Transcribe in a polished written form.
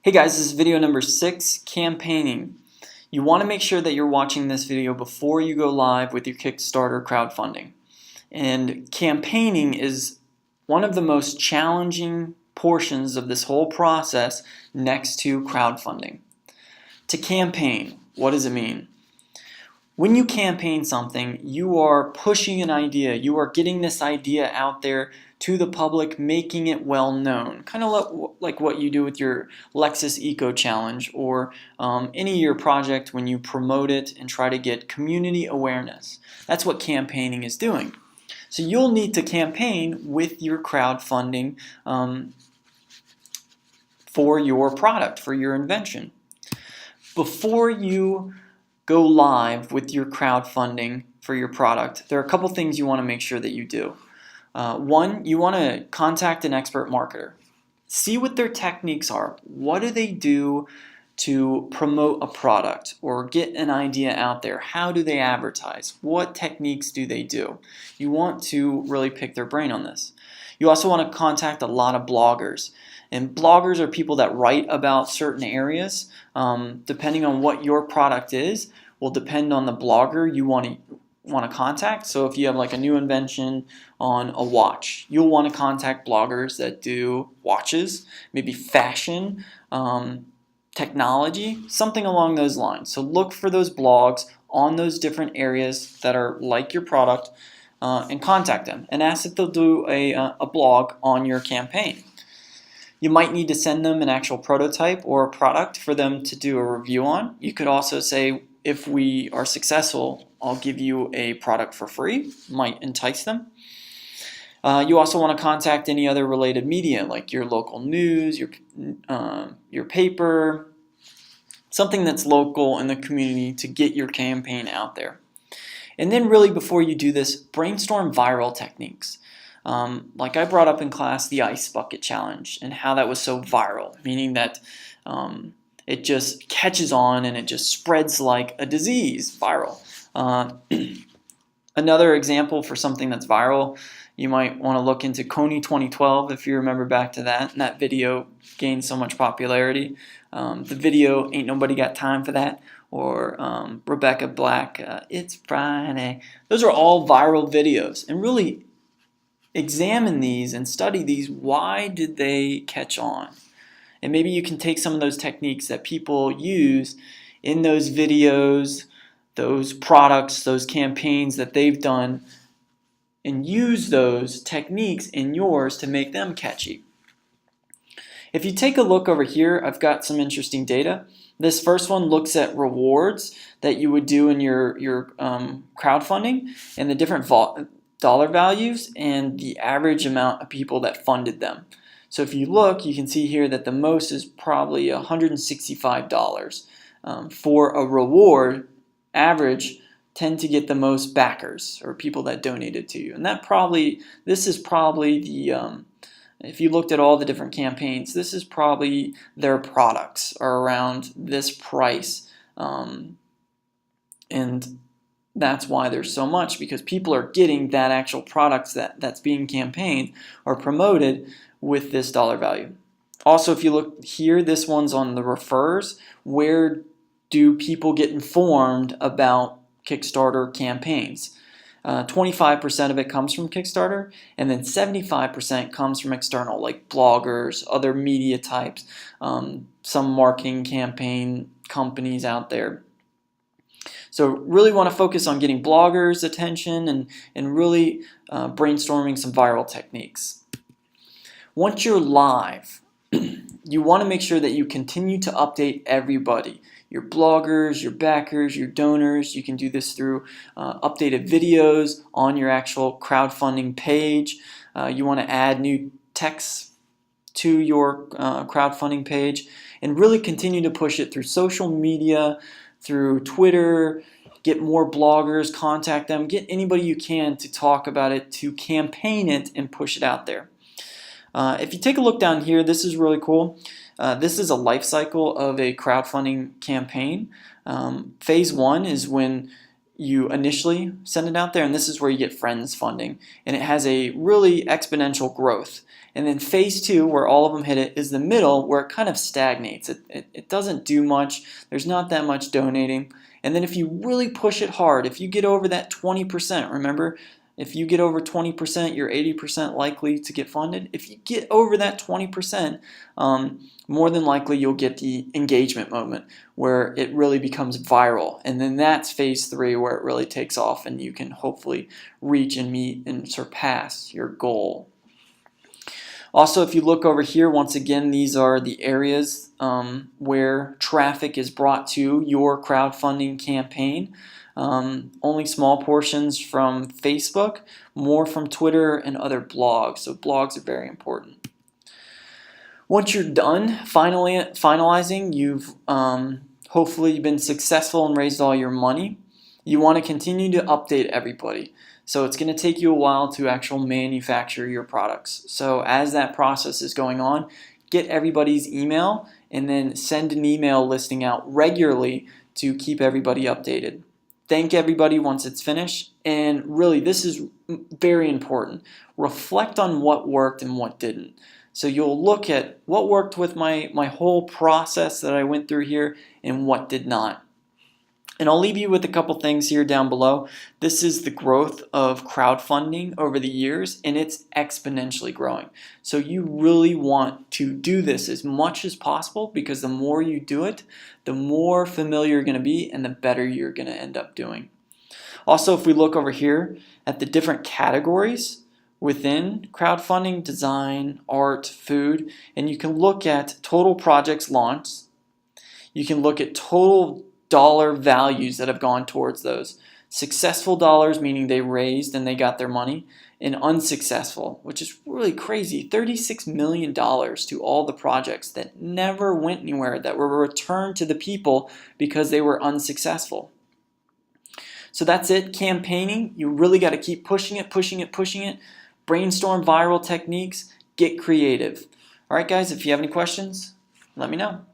Hey guys, this is video number 6, campaigning. You want to make sure that you're watching this video before you go live with your Kickstarter crowdfunding. And campaigning is one of the most challenging portions of this whole process next to crowdfunding. To campaign, what does it mean? When you campaign something, you are pushing an idea. You are getting this idea out there to the public, making it well known. Kind of like what you do with your Lexus Eco Challenge or any of your project when you promote it and try to get community awareness. That's what campaigning is doing. So you'll need to campaign with your crowdfunding for your product, for your invention. Before you go live with your crowdfunding for your product, there are a couple things you want to make sure that you do. One, you want to contact an expert marketer. See what their techniques are. What do they do to promote a product or get an idea out there? How do they advertise? What techniques do they do? You want to really pick their brain on this. You also want to contact a lot of bloggers. And bloggers are people that write about certain areas. Depending on what your product is, will depend on the blogger you want to contact. So if you have like a new invention on a watch, you'll want to contact bloggers that do watches, maybe fashion, technology, something along those lines. So look for those blogs on those different areas that are like your product and contact them and ask if they'll do a blog on your campaign. You might need to send them an actual prototype or a product for them to do a review on. You could also say, if we are successful, I'll give you a product for free. Might entice them. You also want to contact any other related media, like your local news, your paper, something that's local in the community to get your campaign out there. And then really before you do this, brainstorm viral techniques. Like I brought up in class the ice bucket challenge and how that was so viral, meaning that it just catches on and it just spreads like a disease, viral. Another example for something that's viral, you might want to look into Coney 2012 if you remember back to that. And that video gained so much popularity. The video, Ain't Nobody Got Time for That, or Rebecca Black, It's Friday. Those are all viral videos. And really examine these and study these. Why did they catch on? And maybe you can take some of those techniques that people use in those videos, those products, those campaigns that they've done, and use those techniques in yours to make them catchy. If you take a look over here, I've got some interesting data. This first one looks at rewards that you would do in your crowdfunding and the different dollar values and the average amount of people that funded them. So if you look, you can see here that the most is probably $165 for a reward. Average tend to get the most backers or people that donated to you, and this is probably the if you looked at all the different campaigns, this is probably their products are around this price, and that's why there's so much, because people are getting that actual products that's being campaigned or promoted with this dollar value. Also, if you look here, this one's on the refers. Where do people get informed about Kickstarter campaigns? 25% of it comes from Kickstarter, and then 75% comes from external, like bloggers, other media types, some marketing campaign companies out there. So really want to focus on getting bloggers' attention and really brainstorming some viral techniques. Once you're live, you want to make sure that you continue to update everybody. Your bloggers, your backers, your donors. You can do this through updated videos on your actual crowdfunding page. You want to add new text to your crowdfunding page and really continue to push it through social media, through Twitter. Get more bloggers, contact them, get anybody you can to talk about it, to campaign it and push it out there. If you take a look down here, this is really cool. This is a life cycle of a crowdfunding campaign. Phase 1 is when you initially send it out there, and this is where you get friends funding, and it has a really exponential growth. And then phase 2, where all of them hit it, is the middle, where it kind of stagnates. It doesn't do much. There's not that much donating. And then if you really push it hard, if you get over that 20%, remember, if you get over 20%, you're 80% likely to get funded. If you get over that 20%, more than likely you'll get the engagement moment where it really becomes viral. And then that's phase 3, where it really takes off and you can hopefully reach and meet and surpass your goal. Also, if you look over here, once again, these are the areas where traffic is brought to your crowdfunding campaign. Only small portions from Facebook, more from Twitter and other blogs. So blogs are very important. Once you're done finalizing, you've hopefully been successful and raised all your money. You want to continue to update everybody. So it's going to take you a while to actually manufacture your products. So as that process is going on, get everybody's email and then send an email listing out regularly to keep everybody updated. Thank everybody once it's finished, and really this is very important. Reflect on what worked and what didn't. So you'll look at what worked with my whole process that I went through here and what did not. And I'll leave you with a couple things here down below. This is the growth of crowdfunding over the years, and it's exponentially growing. So you really want to do this as much as possible, because the more you do it, the more familiar you're going to be and the better you're going to end up doing. Also, if we look over here at the different categories within crowdfunding: design, art, food, and you can look at total projects launched. You can look at total dollar values that have gone towards those. Successful dollars, meaning they raised and they got their money, and unsuccessful, which is really crazy. $36 million to all the projects that never went anywhere, that were returned to the people because they were unsuccessful. So that's it. Campaigning, you really got to keep pushing it. Brainstorm viral techniques, get creative. All right, guys, if you have any questions, let me know.